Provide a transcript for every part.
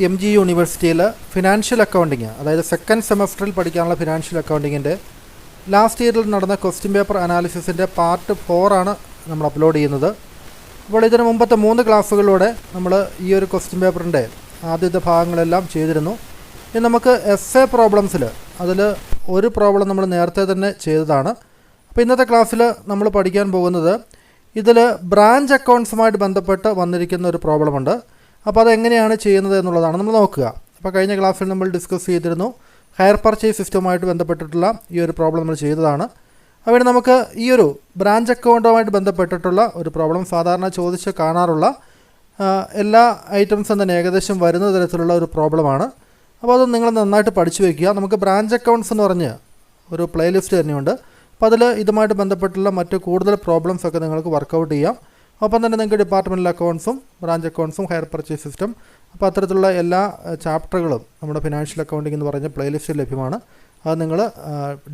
MG യൂണിവേഴ്സിറ്റിയിൽ financial accounting, അതായത് second സെമസ്റ്ററിൽ പഠിക്കാനുള്ള ഫിനാൻഷ്യൽ അക്കൗണ്ടിങ്ങിൻ്റെ ലാസ്റ്റ് ഇയറിൽ നടന്ന ക്വസ്റ്റ്യൻ പേപ്പർ അനാലിസിസിൻ്റെ പാർട്ട് 4 ആണ് നമ്മൾ അപ്ലോഡ് ചെയ്യുന്നത്. അപ്പോൾ ഇതിന് മുമ്പത്തെ 3 ക്ലാസ്സുകളിലൂടെ നമ്മൾ ഈ ഒരു ക്വസ്റ്റ്യൻ പേപ്പറിൻ്റെ ആദ്യത്തെ ഭാഗങ്ങളെല്ലാം ചെയ്തിരുന്നു. ഇനി നമുക്ക് എസ്എ പ്രോബ്ലംസിൽ അതിൽ ഒരു പ്രോബ്ലം നമ്മൾ നേരത്തെ തന്നെ ചെയ്തതാണ്. അപ്പോൾ ഇന്നത്തെ ക്ലാസ്സിൽ നമ്മൾ പഠിക്കാൻ പോകുന്നത് ഇതിൽ ബ്രാഞ്ച് അക്കൗണ്ട്സുമായിട്ട് ബന്ധപ്പെട്ട് വന്നിരിക്കുന്ന ഒരു പ്രോബ്ലമുണ്ട്. അപ്പോൾ അതെങ്ങനെയാണ് ചെയ്യുന്നത് എന്നുള്ളതാണ് നമ്മൾ നോക്കുക. അപ്പോൾ കഴിഞ്ഞ ക്ലാസ്സിൽ നമ്മൾ ഡിസ്കസ് ചെയ്തിരുന്നു, ഹയർ പർച്ചേസ് സിസ്റ്റവുമായിട്ട് ബന്ധപ്പെട്ടിട്ടുള്ള ഈ ഒരു പ്രോബ്ലം നമ്മൾ ചെയ്തതാണ്. അവിടെ നമുക്ക് ഈ ഒരു ബ്രാഞ്ച് അക്കൗണ്ടുമായിട്ട് ബന്ധപ്പെട്ടിട്ടുള്ള ഒരു പ്രോബ്ലം സാധാരണ ചോദിച്ച് കാണാറുള്ള എല്ലാ ഐറ്റംസും തന്നെ ഏകദേശം വരുന്ന തരത്തിലുള്ള ഒരു പ്രോബ്ലമാണ്. അപ്പോൾ അത് നിങ്ങൾ നന്നായിട്ട് പഠിച്ചു വയ്ക്കുക. നമുക്ക് ബ്രാഞ്ച് അക്കൗണ്ട്സ് എന്ന് പറഞ്ഞ് ഒരു പ്ലേലിസ്റ്റ് തന്നെയുണ്ട്. അപ്പോൾ അതിൽ ഇതുമായിട്ട് ബന്ധപ്പെട്ടുള്ള മറ്റ് കൂടുതൽ പ്രോബ്ലംസൊക്കെ നിങ്ങൾക്ക് വർക്കൗട്ട് ചെയ്യാം. ഒപ്പം തന്നെ നിങ്ങൾക്ക് ഡിപ്പാർട്ട്മെൻറ്റൽ അക്കൗണ്ട്സും ബ്രാഞ്ച് അക്കൗണ്ട്സും ഹയർ പർച്ചേസ് സിസ്റ്റം, അപ്പോൾ അത്തരത്തിലുള്ള എല്ലാ ചാപ്റ്ററുകളും നമ്മുടെ ഫിനാൻഷ്യൽ അക്കൗണ്ടിംഗ് എന്ന് പറഞ്ഞ പ്ലേലിസ്റ്റിൽ ലഭ്യമാണ്. അത് നിങ്ങൾ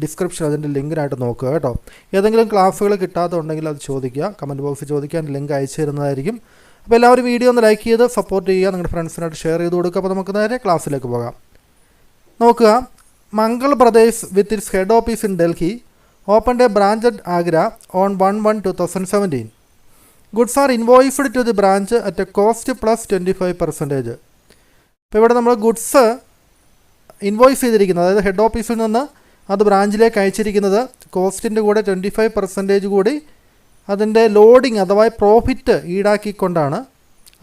ഡിസ്ക്രിപ്ഷൻ അതിൻ്റെ ലിങ്കിനായിട്ട് നോക്കുക കേട്ടോ. ഏതെങ്കിലും ക്ലാസ്സുകൾ കിട്ടാത്തതുണ്ടെങ്കിൽ അത് ചോദിക്കുക, കമൻറ്റ് ബോക്സിൽ ചോദിക്കാൻ ലിങ്ക് അയച്ചു തരുന്നതായിരിക്കും. അപ്പോൾ എല്ലാവരും വീഡിയോ ഒന്ന് ലൈക്ക് ചെയ്ത് സപ്പോർട്ട് ചെയ്യുക, നിങ്ങളുടെ ഫ്രണ്ട്സിനായിട്ട് ഷെയർ ചെയ്ത് കൊടുക്കുക. അപ്പോൾ നമുക്ക് നേരെ ക്ലാസ്സിലേക്ക് പോകാം. നോക്കുക, Mangal brothers with its head office in Delhi opened a branch at Agra on 1/1/2017. Goods are invoiced to the branch at a cost plus 25%. ഇപ്പോൾ ഇവിടെ നമ്മൾ ഗുഡ്സ് ഇൻവോയ്സ് ചെയ്തിരിക്കുന്നത്, അതായത് ഹെഡ് ഓഫീസിൽ നിന്ന് അത് ബ്രാഞ്ചിലേക്ക് അയച്ചിരിക്കുന്നത് കോസ്റ്റിൻ്റെ കൂടെ 25% കൂടി അതിൻ്റെ ലോഡിങ് അഥവാ പ്രോഫിറ്റ് ഈടാക്കിക്കൊണ്ടാണ്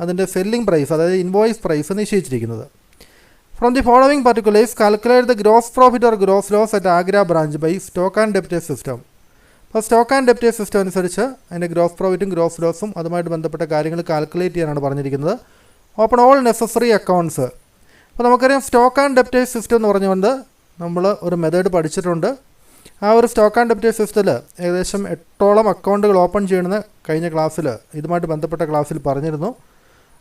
അതിൻ്റെ സെല്ലിംഗ് പ്രൈസ്, അതായത് ഇൻവോയ്സ് പ്രൈസ് നിശ്ചയിച്ചിരിക്കുന്നത്. From the following particulars, calculate the gross profit or gross loss at Agra branch by stock and debtor system. അപ്പോൾ സ്റ്റോക്ക് ആൻഡ് ഡെപ്റ്റേഴ്സ് സിസ്റ്റം അനുസരിച്ച് അതിൻ്റെ ഗ്രോസ് പ്രോഫിറ്റും ഗ്രോസ് ലോസും അതുമായിട്ട് ബന്ധപ്പെട്ട കാര്യങ്ങൾ കാൽക്കുലേറ്റ് ചെയ്യാനാണ് പറഞ്ഞിരിക്കുന്നത്. Open all necessary accounts. അപ്പോൾ നമുക്കറിയാം സ്റ്റോക്ക് ആൻഡ് ഡെപ്റ്റേഴ്സ് സിസ്റ്റം എന്ന് പറഞ്ഞുകൊണ്ട് നമ്മൾ ഒരു മെത്തേഡ് പഠിച്ചിട്ടുണ്ട്. ആ ഒരു സ്റ്റോക്ക് ആൻഡ് ഡെപ്റ്റേഴ്സ് സിസ്റ്റത്തിൽ ഏകദേശം 8ഓളം അക്കൗണ്ടുകൾ ഓപ്പൺ ചെയ്യണമെന്ന് കഴിഞ്ഞ ക്ലാസ്സിൽ ഇതുമായിട്ട് ബന്ധപ്പെട്ട ക്ലാസ്സിൽ പറഞ്ഞിരുന്നു.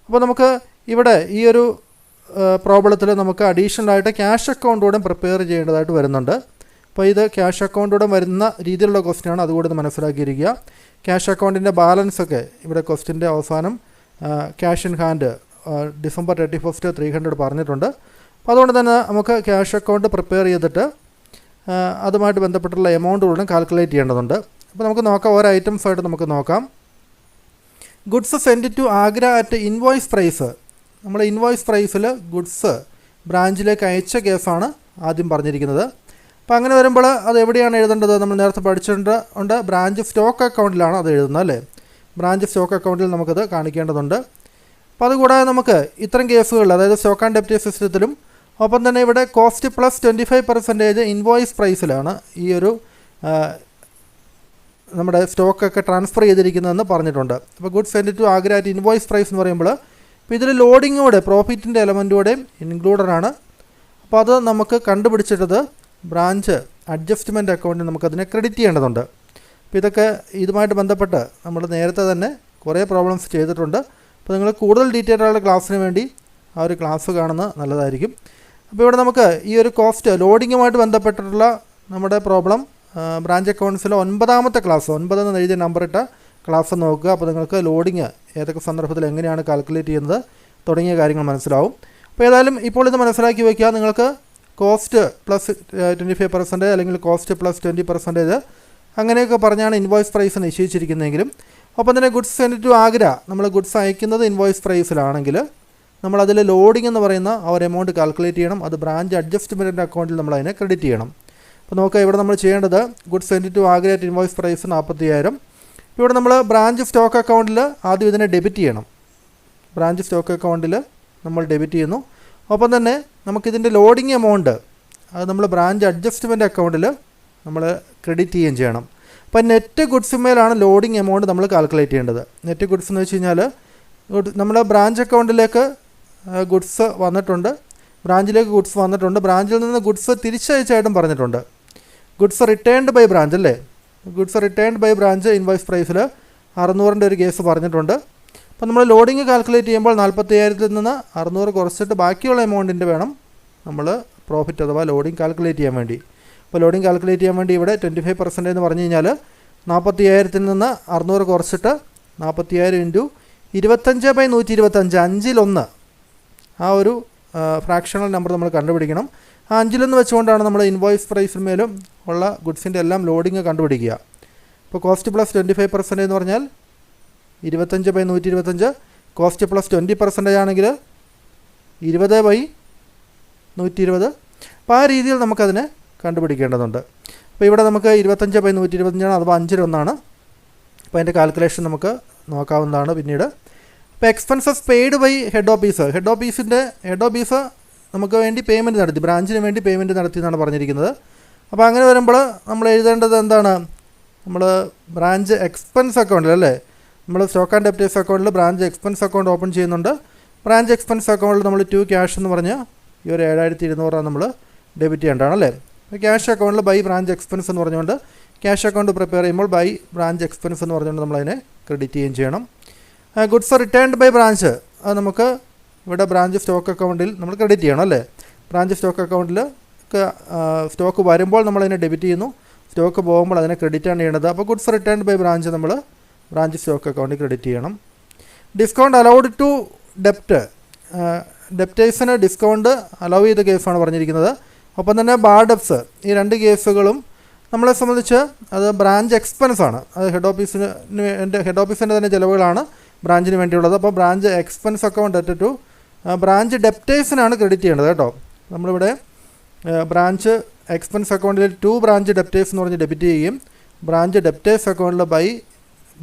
അപ്പോൾ നമുക്ക് ഇവിടെ ഈ ഒരു പ്രോബ്ലത്തിൽ നമുക്ക് അഡീഷണലായിട്ട് ക്യാഷ് അക്കൗണ്ടോടെ പ്രിപ്പയർ ചെയ്യേണ്ടതായിട്ട് വരുന്നുണ്ട്. അപ്പോൾ ഇത് ക്യാഷ് അക്കൗണ്ടോടെ വരുന്ന രീതിയിലുള്ള ക്വസ്റ്റ്യനാണ്, അതുകൂടെ മനസ്സിലാക്കിയിരിക്കുക. ക്യാഷ് അക്കൗണ്ടിൻ്റെ ബാലൻസൊക്കെ ഇവിടെ ക്വസ്റ്റ്യൻ്റെ അവസാനം ക്യാഷ് ഇൻ ഹാൻഡ് December 31 300 പറഞ്ഞിട്ടുണ്ട്. അപ്പോൾ അതുകൊണ്ട് തന്നെ നമുക്ക് ക്യാഷ് അക്കൗണ്ട് പ്രിപ്പയർ ചെയ്തിട്ട് അതുമായിട്ട് ബന്ധപ്പെട്ടുള്ള എമൗണ്ട് കൂടെ കാൽക്കുലേറ്റ് ചെയ്യേണ്ടതുണ്ട്. അപ്പോൾ നമുക്ക് നോക്കാം, ഓരോ ഐറ്റംസായിട്ട് നമുക്ക് നോക്കാം. Goods send to Agra at invoice price. നമ്മൾ ഇൻവോയ്സ് പ്രൈസിൽ ഗുഡ്സ് ബ്രാഞ്ചിലേക്ക് അയച്ച കേസാണ് ആദ്യം പറഞ്ഞിരിക്കുന്നത്. അപ്പോൾ അങ്ങനെ വരുമ്പോൾ അത് എവിടെയാണ് എഴുതേണ്ടത്? നമ്മൾ നേരത്തെ പഠിച്ചിട്ടുണ്ട്, ബ്രാഞ്ച് സ്റ്റോക്ക് അക്കൗണ്ടിലാണ് അത് എഴുതുന്നത് അല്ലേ. ബ്രാഞ്ച് സ്റ്റോക്ക് അക്കൗണ്ടിൽ നമുക്കത് കാണിക്കേണ്ടതുണ്ട്. അപ്പോൾ അതുകൂടാതെ നമുക്ക് ഇത്തരം കേസുകളിൽ, അതായത് സ്റ്റോക്ക് ആൻഡ് ഡെപ്റ്റ് സിസ്റ്റത്തിലും ഒപ്പം തന്നെ ഇവിടെ കോസ്റ്റ് പ്ലസ് 25% ഇൻവോയ്സ് പ്രൈസിലാണ് ഈ ഒരു നമ്മുടെ സ്റ്റോക്കൊക്കെ ട്രാൻസ്ഫർ ചെയ്തിരിക്കുന്നതെന്ന് പറഞ്ഞിട്ടുണ്ട്. അപ്പോൾ goods send to Agra at invoice price എന്ന് പറയുമ്പോൾ അപ്പോൾ ഇതിൽ ലോഡിങ്ങോടെ പ്രോഫിറ്റിൻ്റെ എലമെൻറ്റോടെയും ഇൻക്ലൂഡഡാണ്. അപ്പോൾ അത് നമുക്ക് കണ്ടുപിടിച്ചിട്ടത് ബ്രാഞ്ച് അഡ്ജസ്റ്റ്മെൻറ്റ് അക്കൗണ്ടിൽ നമുക്കതിനെ ക്രെഡിറ്റ് ചെയ്യേണ്ടതുണ്ട്. അപ്പോൾ ഇതൊക്കെ ഇതുമായിട്ട് ബന്ധപ്പെട്ട് നമ്മൾ നേരത്തെ തന്നെ കുറേ പ്രോബ്ലംസ് ചെയ്തിട്ടുണ്ട്. അപ്പോൾ നിങ്ങൾ കൂടുതൽ ഡീറ്റെയിൽ ആയുള്ള ക്ലാസ്സിന് വേണ്ടി ആ ഒരു ക്ലാസ് കാണുന്നത് നല്ലതായിരിക്കും. അപ്പോൾ ഇവിടെ നമുക്ക് ഈ ഒരു കോസ്റ്റ് ലോഡിങ്ങുമായിട്ട് ബന്ധപ്പെട്ടിട്ടുള്ള നമ്മുടെ പ്രോബ്ലം ബ്രാഞ്ച് അക്കൗണ്ട്സിലെ 9ാമത്തെ ക്ലാസ്, 9 എന്ന് എഴുതിയ നമ്പർ ഇട്ട ക്ലാസ് നോക്കുക. അപ്പോൾ നിങ്ങൾക്ക് ലോഡിങ് ഏതൊക്കെ സന്ദർഭത്തിൽ എങ്ങനെയാണ് കാൽക്കുലേറ്റ് ചെയ്യുന്നത് തുടങ്ങിയ കാര്യങ്ങൾ മനസ്സിലാവും. അപ്പോൾ ഏതായാലും ഇപ്പോൾ ഇത് മനസ്സിലാക്കി വയ്ക്കുക. നിങ്ങൾക്ക് കോസ്റ്റ് പ്ലസ് 25% അല്ലെങ്കിൽ കോസ്റ്റ് പ്ലസ് 20% അങ്ങനെയൊക്കെ പറഞ്ഞാണ് ഇൻവോയ്സ് പ്രൈസ് നിശ്ചയിച്ചിരിക്കുന്നതെങ്കിലും, ഒപ്പം തന്നെ ഗുഡ്സ് സെൻഡ് ടു ആഗ്ര, നമ്മൾ ഗുഡ്സ് അയക്കുന്നത് ഇൻവോയ്സ് പ്രൈസിലാണെങ്കിൽ നമ്മളതിൽ ലോഡിംഗ് എന്ന് പറയുന്ന ആ ഒരു എമൗണ്ട് കാൽക്കുലേറ്റ് ചെയ്യണം. അത് ബ്രാഞ്ച് അഡ്ജസ്റ്റ്മെൻറ്റിൻ്റെ അക്കൗണ്ടിൽ നമ്മൾ അതിനെ ക്രെഡിറ്റ് ചെയ്യണം. അപ്പോൾ നോക്കുക, ഇവിടെ നമ്മൾ ചെയ്യേണ്ടത് goods send to Agra at invoice price 45,000. ഇവിടെ നമ്മൾ ബ്രാഞ്ച് സ്റ്റോക്ക് അക്കൗണ്ടിൽ ആദ്യം ഇതിനെ ഡെബിറ്റ് ചെയ്യണം. ബ്രാഞ്ച് സ്റ്റോക്ക് അക്കൗണ്ടിൽ നമ്മൾ ഡെബിറ്റ് ചെയ്യുന്നു. ഒപ്പം തന്നെ നമുക്കിതിൻ്റെ ലോഡിങ് എമൗണ്ട് അത് നമ്മൾ ബ്രാഞ്ച് അഡ്ജസ്റ്റ്മെൻറ്റ് അക്കൗണ്ടിൽ നമ്മൾ ക്രെഡിറ്റ് ചെയ്യുകയും ചെയ്യണം. അപ്പോൾ നെറ്റ് ഗുഡ്സിന്മേലാണ് ലോഡിങ് എമൗണ്ട് നമ്മൾ കാൽക്കുലേറ്റ് ചെയ്യേണ്ടത്. നെറ്റ് ഗുഡ്സ് എന്ന് വെച്ച് കഴിഞ്ഞാൽ നമ്മൾ ബ്രാഞ്ച് അക്കൗണ്ടിലേക്ക് ഗുഡ്സ് വന്നിട്ടുണ്ട്, ബ്രാഞ്ചിലേക്ക് ഗുഡ്സ് വന്നിട്ടുണ്ട്, ബ്രാഞ്ചിൽ നിന്ന് ഗുഡ്സ് തിരിച്ചയച്ചായിട്ടും പറഞ്ഞിട്ടുണ്ട്. ഗുഡ്സ് റിട്ടേൺഡ് ബൈ ബ്രാഞ്ച് അല്ലേ, goods returned by branch invoice പ്രൈസിൽ 600 ഒരു കേസ് പറഞ്ഞിട്ടുണ്ട്. അപ്പോൾ നമ്മൾ ലോഡിങ് കാൽക്കുലേറ്റ് ചെയ്യുമ്പോൾ 45,000 നിന്ന് 600 കുറച്ചിട്ട് ബാക്കിയുള്ള എമൗണ്ടിൻ്റെ വേണം നമ്മൾ പ്രോഫിറ്റ് അഥവാ ലോഡിങ് കാൽക്കുലേറ്റ് ചെയ്യാൻ വേണ്ടി. അപ്പോൾ ലോഡിങ് കാൽക്കുലേറ്റ് ചെയ്യാൻ വേണ്ടി ഇവിടെ 25% എന്ന് പറഞ്ഞു കഴിഞ്ഞാൽ 40,000 നിന്ന് 600 കുറച്ചിട്ട് 40,000 × 25/125 5/1 ആ ഒരു ഫ്രാക്ഷണൽ നമ്പർ നമ്മൾ കണ്ടുപിടിക്കണം. ആ 5 വെച്ചുകൊണ്ടാണ് നമ്മൾ ഇൻവോയ്സ് പ്രൈസിന്മേലും ഉള്ള ഗുഡ്സിൻ്റെ എല്ലാം ലോഡിങ് കണ്ടുപിടിക്കുക. ഇപ്പോൾ കോസ്റ്റ് പ്ലസ് 25% എന്ന് പറഞ്ഞാൽ 25/125. കോസ്റ്റ് പ്ലസ് 20% ആണെങ്കിൽ 20/120. അപ്പോൾ ആ രീതിയിൽ നമുക്കതിനെ കണ്ടുപിടിക്കേണ്ടതുണ്ട്. അപ്പോൾ ഇവിടെ നമുക്ക് 25/125 അഥവാ 5 അപ്പോൾ അതിൻ്റെ കാൽക്കുലേഷൻ നമുക്ക് നോക്കാവുന്നതാണ് പിന്നീട്. ഇപ്പോൾ expenses paid by head office നമുക്ക് വേണ്ടി പേയ്മെൻറ്റ് നടത്തി, ബ്രാഞ്ചിന് വേണ്ടി പേയ്മെൻറ്റ് നടത്തി എന്നാണ് പറഞ്ഞിരിക്കുന്നത്. അപ്പോൾ അങ്ങനെ വരുമ്പോൾ നമ്മൾ എഴുതേണ്ടത് എന്താണ്? നമ്മൾ ബ്രാഞ്ച് എക്സ്പെൻസ് അക്കൗണ്ടിൽ അല്ലേ, നമ്മൾ സ്റ്റോക്ക് ആൻഡ് ഡെപ്റ്റേഴ്സ് അക്കൗണ്ടിൽ ബ്രാഞ്ച് എക്സ്പെൻസ് അക്കൗണ്ട് ഓപ്പൺ ചെയ്യുന്നുണ്ട്. ബ്രാഞ്ച് എക്സ്പെൻസ് അക്കൗണ്ടിൽ നമ്മൾ 2 ക്യാഷ് എന്ന് പറഞ്ഞ് ഈ ഒരു 7200 നമ്മൾ ഡെബിറ്റ് ചെയ്യേണ്ടതാണ് അല്ലേ. ക്യാഷ് അക്കൗണ്ടിൽ ബൈ ബ്രാഞ്ച് എക്സ്പെൻസ് എന്ന് പറഞ്ഞുകൊണ്ട് ക്യാഷ് അക്കൗണ്ട് പ്രിപ്പയർ ചെയ്യുമ്പോൾ ബൈ ബ്രാഞ്ച് എക്സ്പെൻസ് എന്ന് പറഞ്ഞുകൊണ്ട് നമ്മളതിനെ ക്രെഡിറ്റ് ചെയ്യുകയും ചെയ്യണം. ഗുഡ്സ് റിട്ടേൺഡ് ബൈ ബ്രാഞ്ച് അത് നമുക്ക് ഇവിടെ ബ്രാഞ്ച് സ്റ്റോക്ക് അക്കൗണ്ടിൽ നമ്മൾ ക്രെഡിറ്റ് ചെയ്യണം അല്ലേ. ബ്രാഞ്ച് സ്റ്റോക്ക് അക്കൗണ്ടിൽ സ്റ്റോക്ക് വരുമ്പോൾ നമ്മളതിനെ ഡെബിറ്റ് ചെയ്യുന്നു, സ്റ്റോക്ക് പോകുമ്പോൾ അതിനെ ക്രെഡിറ്റാണ് ചെയ്യേണ്ടത്. അപ്പോൾ ഗുഡ്സ് റിട്ടേൺഡ് ബൈ ബ്രാഞ്ച് നമ്മൾ ബ്രാഞ്ച് സ്റ്റോക്ക് അക്കൗണ്ടിൽ ക്രെഡിറ്റ് ചെയ്യണം. ഡിസ്കൗണ്ട് അലൗഡ് ടു ഡെപ്റ്റേഴ്സിന് ഡിസ്കൗണ്ട് അലൗ ചെയ്ത കേസാണ് പറഞ്ഞിരിക്കുന്നത്. ഒപ്പം തന്നെ ബാർ ഡെപ്സ്, ഈ 2 കേസുകളും നമ്മളെ സംബന്ധിച്ച് അത് ബ്രാഞ്ച് എക്സ്പെൻസ് ആണ്. അത് ഹെഡ് ഓഫീസിൻ്റെ തന്നെ ചിലവുകളാണ് ബ്രാഞ്ചിന് വേണ്ടിയുള്ളത്. അപ്പോൾ branch expense account debt to branch ഡെപ്റ്റേഴ്സിനാണ് ക്രെഡിറ്റ് ചെയ്യേണ്ടത് കേട്ടോ. നമ്മളിവിടെ ബ്രാഞ്ച് എക്സ്പെൻസ് അക്കൗണ്ടിൽ 2 ബ്രാഞ്ച് ഡെപ്റ്റേഴ്സ് എന്ന് പറഞ്ഞ് ഡെബിറ്റ് ചെയ്യുകയും ബ്രാഞ്ച് ഡെപ്റ്റേഴ്സ് അക്കൗണ്ടിൽ ബൈ